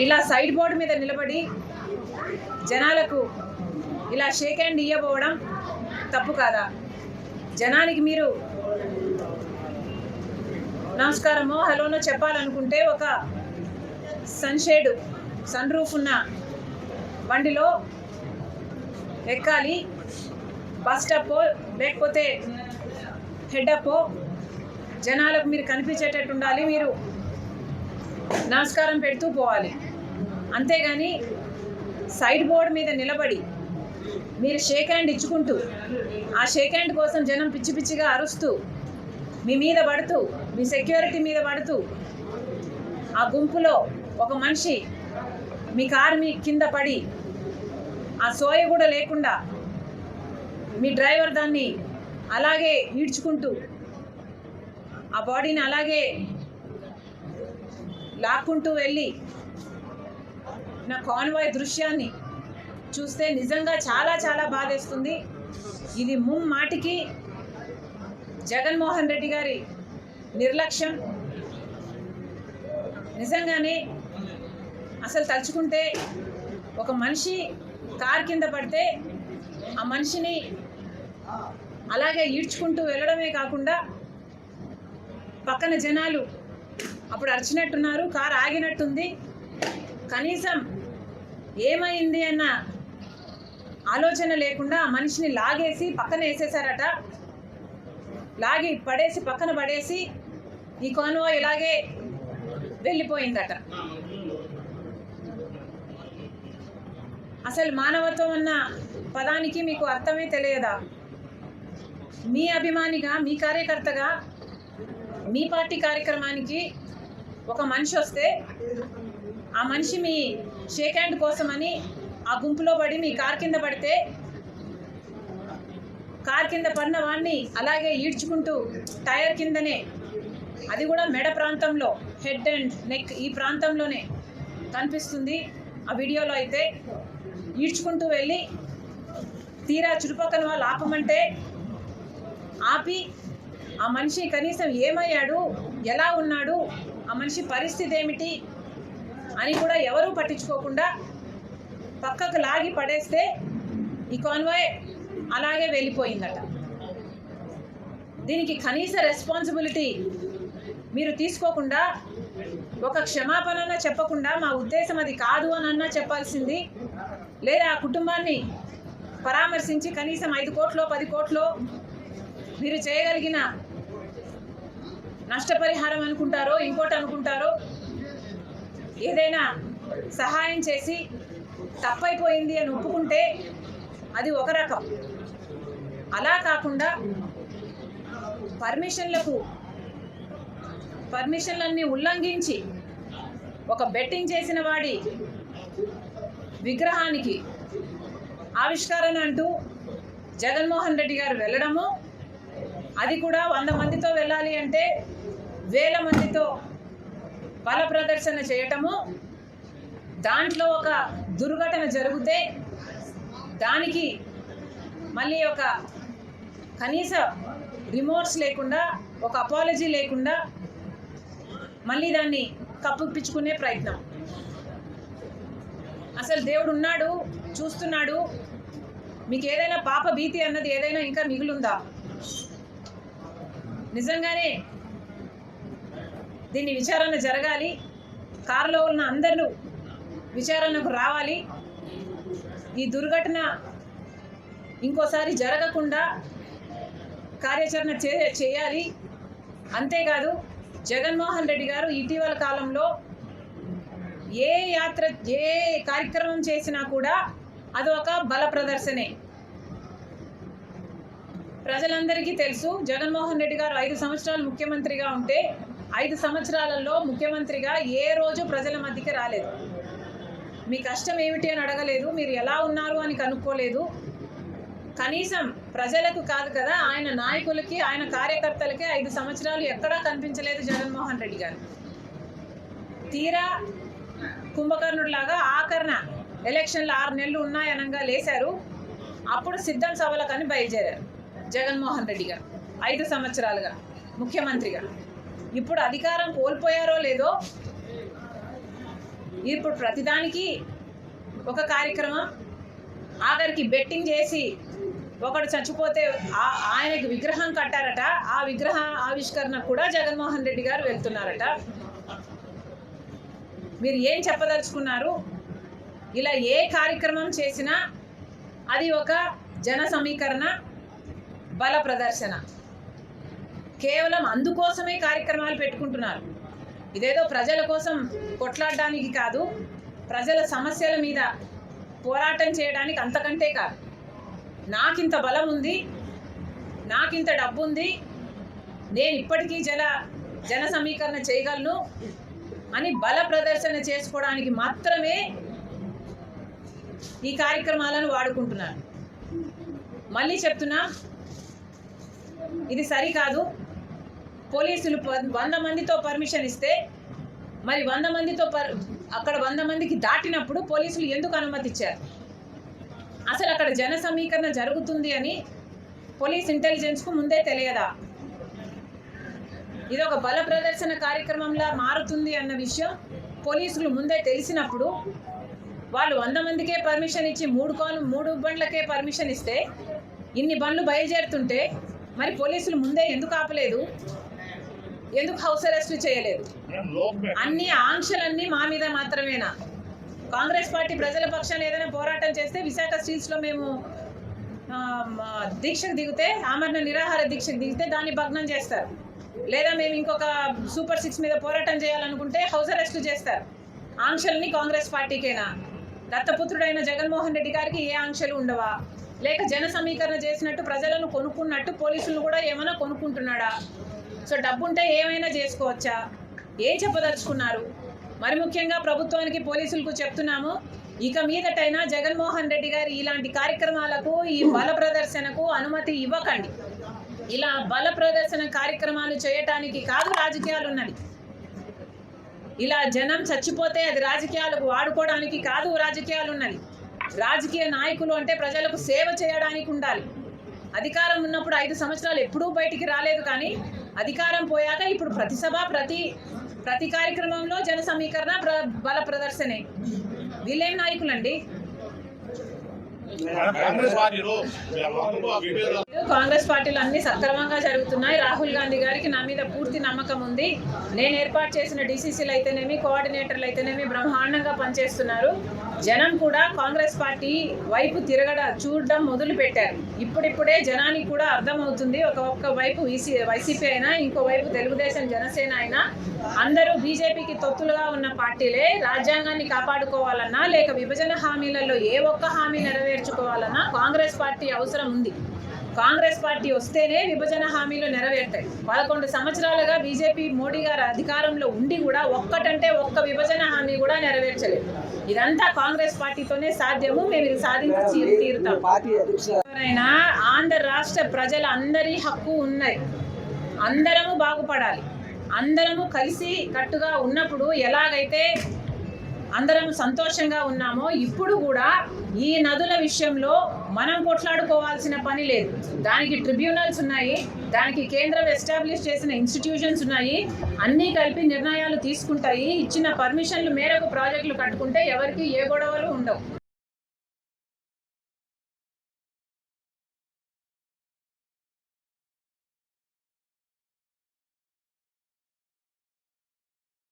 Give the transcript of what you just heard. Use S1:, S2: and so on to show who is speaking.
S1: ఇలా side board మీద నిలబడి జనాలకు ఇలా షేక్ హ్యాండ్ ఇవ్వబోవడం తప్పు కాదా? జనానికి మీరు నమస్కారమో హలోనో చెప్పాలనుకుంటే ఒక సన్ రూఫ్ ఉన్న బండిలో ఎక్కాలి. బస్ స్టాపో లేకపోతే హెడ్-అప్పో జనాలకు మీరు కనిపించేటట్టు ఉండాలి. మీరు నమస్కారం పెడుతూ పోవాలి. అంతేగాని సైడ్ బోర్డు మీద నిలబడి మీరు షేక్ హ్యాండ్ ఇచ్చుకుంటూ ఆ షేక్ హ్యాండ్ కోసం జనం పిచ్చి పిచ్చిగా అరుస్తూ మీ మీద పడుతూ మీ సెక్యూరిటీ మీద పడుతూ ఆ గుంపులో ఒక మనిషి మీ కారు మీ కింద పడి ఆ సోయ కూడా లేకుండా మీ డ్రైవర్ దాన్ని అలాగే ఈడ్చుకుంటూ ఆ బాడీని అలాగే లాక్కుంటూ వెళ్ళి నా కాన్వాయ్ దృశ్యాన్ని చూస్తే నిజంగా చాలా చాలా బాధేస్తుంది. ఇది ముమ్మాటికి జగన్మోహన్ రెడ్డి గారి నిర్లక్ష్యం. నిజంగానే అసలు తలుచుకుంటే ఒక మనిషి కారు కింద పడితే ఆ మనిషిని అలాగే ఈడ్చుకుంటూ వెళ్ళడమే కాకుండా పక్కన జనాలు అప్పుడు అరిచినట్టున్నారు, కారు ఆగినట్టుంది, కనీసం ఏమైంది అన్న ఆలోచన లేకుండా ఆ మనిషిని లాగేసి పక్కన వేసేసారట. లాగి పడేసి పక్కన పడేసి ఈ కాన్వాయ్ ఇలాగే వెళ్ళిపోయిందట. అసలు మానవత్వం అన్న పదానికి మీకు అర్థమే తెలియదా? మీ అభిమానిగా, మీ కార్యకర్తగా, మీ పార్టీ కార్యక్రమానికి ఒక మనిషి వస్తే ఆ మనిషి మీ షేక్ హ్యాండ్ కోసమని ఆ గుంపులో పడి మీ కారు కింద పడితే కారు కింద పడిన వాడిని అలాగే ఈడ్చుకుంటూ టైర్ కిందనే, అది కూడా మెడ ప్రాంతంలో, హెడ్ అండ్ నెక్ ఈ ప్రాంతంలోనే కనిపిస్తుంది ఆ వీడియోలో అయితే, ఈడ్చుకుంటూ వెళ్ళి తీరా చుట్టుపక్కల వాళ్ళు ఆపమంటే ఆపి ఆ మనిషి కనీసం ఏమయ్యాడు, ఎలా ఉన్నాడు, ఆ మనిషి పరిస్థితి ఏమిటి అని కూడా ఎవరూ పట్టించుకోకుండా పక్కకు లాగి పడేస్తే ఈ కాన్వాయ్ అలాగే వెళ్ళిపోయిందట. దీనికి కనీస రెస్పాన్సిబిలిటీ మీరు తీసుకోకుండా ఒక క్షమాపణ చెప్పకుండా మా ఉద్దేశం అది కాదు అని అన్నా చెప్పాల్సింది, లేదా ఆ కుటుంబాన్ని పరామర్శించి కనీసం 5 కోట్లో 10 కోట్లో మీరు చేయగలిగిన నష్టపరిహారం అనుకుంటారో ఇంకోటి అనుకుంటారో ఏదైనా సహాయం చేసి తప్పైపోయింది అని ఒప్పుకుంటే అది ఒక రకం. అలా కాకుండా పర్మిషన్లన్నీ ఉల్లంఘించి ఒక బెట్టింగ్ చేసిన వాడి విగ్రహానికి ఆవిష్కరణ అంటూ జగన్మోహన్ రెడ్డి గారు వెళ్ళడము, అది కూడా 100 మందితో వెళ్ళాలి అంటే 1000 మందితో బల ప్రదర్శన చేయటము, దాంట్లో ఒక దుర్ఘటన జరిగితే దానికి మళ్ళీ ఒక కనీస రిమోర్స్ లేకుండా, ఒక అపాలజీ లేకుండా మళ్ళీ దాన్ని కప్పిపుచ్చుకునే ప్రయత్నం. అసలు దేవుడు ఉన్నాడు, చూస్తున్నాడు, మీకు ఏదైనా పాప భీతి అన్నది ఏదైనా ఇంకా మిగులుందా? నిజంగానే దీన్ని విచారణ జరగాలి. కారులో ఉన్న అందరూ విచారణకు రావాలి. ఈ దుర్ఘటన ఇంకోసారి జరగకుండా కార్యాచరణ చేయాలి. అంతేకాదు జగన్మోహన్ రెడ్డి గారు ఇటీవల కాలంలో ఏ కార్యక్రమం చేసినా కూడా అదొక బల ప్రదర్శనే. ప్రజలందరికీ తెలుసు, జగన్మోహన్ రెడ్డి గారు 5 సంవత్సరాలు ముఖ్యమంత్రిగా ఉంటే 5 సంవత్సరాలలో ముఖ్యమంత్రిగా ఏ రోజు ప్రజల మధ్యకి రాలేదు. మీ కష్టం ఏమిటి అని అడగలేదు, మీరు ఎలా ఉన్నారు అని కనుక్కోలేదు. కనీసం ప్రజలకు కాదు కదా, ఆయన నాయకులకి, ఆయన కార్యకర్తలకి 5 సంవత్సరాలు ఎక్కడా కనిపించలేదు జగన్మోహన్ రెడ్డి గారు. తీరా కుంభకర్ణుడిలాగా ఆఖరణ ఎలక్షన్లు 6 నెలలు ఉన్నాయనగా లేశారు. అప్పుడు సిద్ధం సభలకని బయలుదేరారు జగన్మోహన్ రెడ్డి గారు 5 సంవత్సరాలుగా ముఖ్యమంత్రిగా. ఇప్పుడు అధికారం కోల్పోయారో లేదో ఇప్పుడు ప్రతిదానికి ఒక కార్యక్రమం, ఆఖరికి బెట్టింగ్ చేసి ఒకడు చచ్చిపోతే ఆయనకి విగ్రహం కట్టారట, ఆ విగ్రహ ఆవిష్కరణ కూడా జగన్మోహన్ రెడ్డి గారు వెళ్తున్నారట. మీరు ఏం చెప్పదలుచుకున్నారు? ఇలా ఏ కార్యక్రమం చేసినా అది ఒక జన సమీకరణ, బల ప్రదర్శన. కేవలం అందుకోసమే కార్యక్రమాలు పెట్టుకుంటున్నారు. ఇదేదో ప్రజల కోసం కొట్లాడడానికి కాదు, ప్రజల సమస్యల మీద పోరాటం చేయడానికి, అంతకంటే కాదు. నాకింత బలం ఉంది, నాకింత డబ్బు ఉంది, నేను ఇప్పటికీ జన సమీకరణ చేయగలను అని బల ప్రదర్శన చేసుకోవడానికి మాత్రమే ఈ కార్యక్రమాలను వాడుకుంటున్నారు. మళ్ళీ చెప్తున్నా, ఇది సరికాదు. పోలీసులు 100 మందితో పర్మిషన్ ఇస్తే మరి 100 మందితో అక్కడ 100 మందికి దాటినప్పుడు పోలీసులు ఎందుకు అనుమతి ఇచ్చారు? అసలు అక్కడ జన సమీకరణ జరుగుతుంది అని పోలీస్ ఇంటెలిజెన్స్కు ముందే తెలియదా? ఇది ఒక బల ప్రదర్శన కార్యక్రమంలా మారుతుంది అన్న విషయం పోలీసులు ముందే తెలిసినప్పుడు వాళ్ళు 100 మందికే పర్మిషన్ ఇచ్చి 3 బండ్లకే పర్మిషన్ ఇస్తే ఇన్ని బండ్లు బయలుదేరుతుంటే మరి పోలీసులు ముందే ఎందుకు ఆపలేదు? ఎందుకు హౌస్ అరెస్టులు చేయలేదు? అన్ని ఆంక్షలన్నీ మా మీద మాత్రమేనా? కాంగ్రెస్ పార్టీ ప్రజల పక్షాన్ని ఏదైనా పోరాటం చేస్తే విశాఖ స్టీల్స్లో మేము దీక్షకు దిగితే, ఆమరణ నిరాహార దీక్షకు దిగితే దాన్ని భగ్నం చేస్తారు. లేదా మేము ఇంకొక సూపర్ 6 మీద పోరాటం చేయాలనుకుంటే హౌస్ అరెస్టులు చేస్తారు. ఆంక్షల్ని కాంగ్రెస్ పార్టీకేనా? దత్తపుత్రుడైన జగన్మోహన్ రెడ్డి గారికి ఏ ఆంక్షలు ఉండవా? లేక జన సమీకరణ చేసినట్టు ప్రజలను కొనుక్కున్నట్టు పోలీసులు కూడా ఏమైనా కొనుక్కుంటున్నాడా? సో డబ్బుంటే ఏమైనా చేసుకోవచ్చా? ఏం చెప్పదలుచుకున్నారు? మరి ముఖ్యంగా ప్రభుత్వానికి, పోలీసులకు చెప్తున్నాము, ఇక మీదటైనా జగన్మోహన్ రెడ్డి గారు ఇలాంటి కార్యక్రమాలకు, ఈ బల ప్రదర్శనకు అనుమతి ఇవ్వకండి. ఇలా బల ప్రదర్శన కార్యక్రమాలు చేయటానికి కాదు రాజకీయాలు ఉన్నది. ఇలా జనం చచ్చిపోతే అది రాజకీయాలకు వాడుకోవడానికి కాదు రాజకీయాలు ఉన్నది. రాజకీయ నాయకులు అంటే ప్రజలకు సేవ చేయడానికి ఉండాలి. అధికారం ఉన్నప్పుడు 5 సంవత్సరాలు ఎప్పుడూ బయటికి రాలేదు, కానీ అధికారం పోయాక ఇప్పుడు ప్రతి సభ, ప్రతి కార్యక్రమంలో జన సమీకరణ, బల ప్రదర్శనే. వీళ్ళేం నాయకులండి? కాంగ్రెస్ పార్టీలు అన్ని సక్రమంగా జరుగుతున్నాయి. రాహుల్ గాంధీ గారికి నా మీద పూర్తి నమ్మకం ఉంది. నేను ఏర్పాటు చేసిన డీసీసీలు అయితేనేమి, కోఆర్డినేటర్లు అయితేనేమి బ్రహ్మాండంగా పనిచేస్తున్నారు. జనం కూడా కాంగ్రెస్ పార్టీ వైపు చూడడం మొదలు పెట్టారు. ఇప్పుడిప్పుడే జనానికి కూడా అర్థమవుతుంది. ఒక్క వైపు వైసీపీ అయినా, ఇంకో వైపు తెలుగుదేశం, జనసేన అయినా అందరూ బీజేపీకి తొత్తులుగా ఉన్న పార్టీలే. రాజ్యాంగాన్ని కాపాడుకోవాలన్నా, లేక విభజన హామీలలో ఏ ఒక్క హామీ నెరవేర్చుకోవాలన్నా కాంగ్రెస్ పార్టీ అవసరం ఉంది. కాంగ్రెస్ పార్టీ వస్తేనే విభజన హామీలు నెరవేరుతాయి. 11 సంవత్సరాలుగా బీజేపీ, మోడీ గారు అధికారంలో ఉండి కూడా ఒక్క విభజన హామీ కూడా నెరవేర్చలేదు. ఇదంతా కాంగ్రెస్ పార్టీతోనే సాధ్యము. మేము ఇది సాధించి తీరుతాం. ఎవరైనా ఆంధ్ర రాష్ట్ర ప్రజలందరి హక్కు ఉన్నాయి. అందరము బాగుపడాలి. అందరము కలిసి కట్టుగా ఉన్నప్పుడు ఎలాగైతే అందరం సంతోషంగా ఉన్నామో, ఇప్పుడు కూడా ఈ నదుల విషయంలో మనం కొట్లాడుకోవాల్సిన పని లేదు. దానికి ట్రిబ్యునల్స్ ఉన్నాయి, దానికి కేంద్రం ఎస్టాబ్లిష్ చేసిన ఇన్స్టిట్యూషన్స్ ఉన్నాయి. అన్నీ కలిపి నిర్ణయాలు తీసుకుంటాయి. ఇచ్చిన పర్మిషన్ల మేరకు ప్రాజెక్టులు కట్టుకుంటే ఎవరికి ఏ గొడవలు ఉండవు.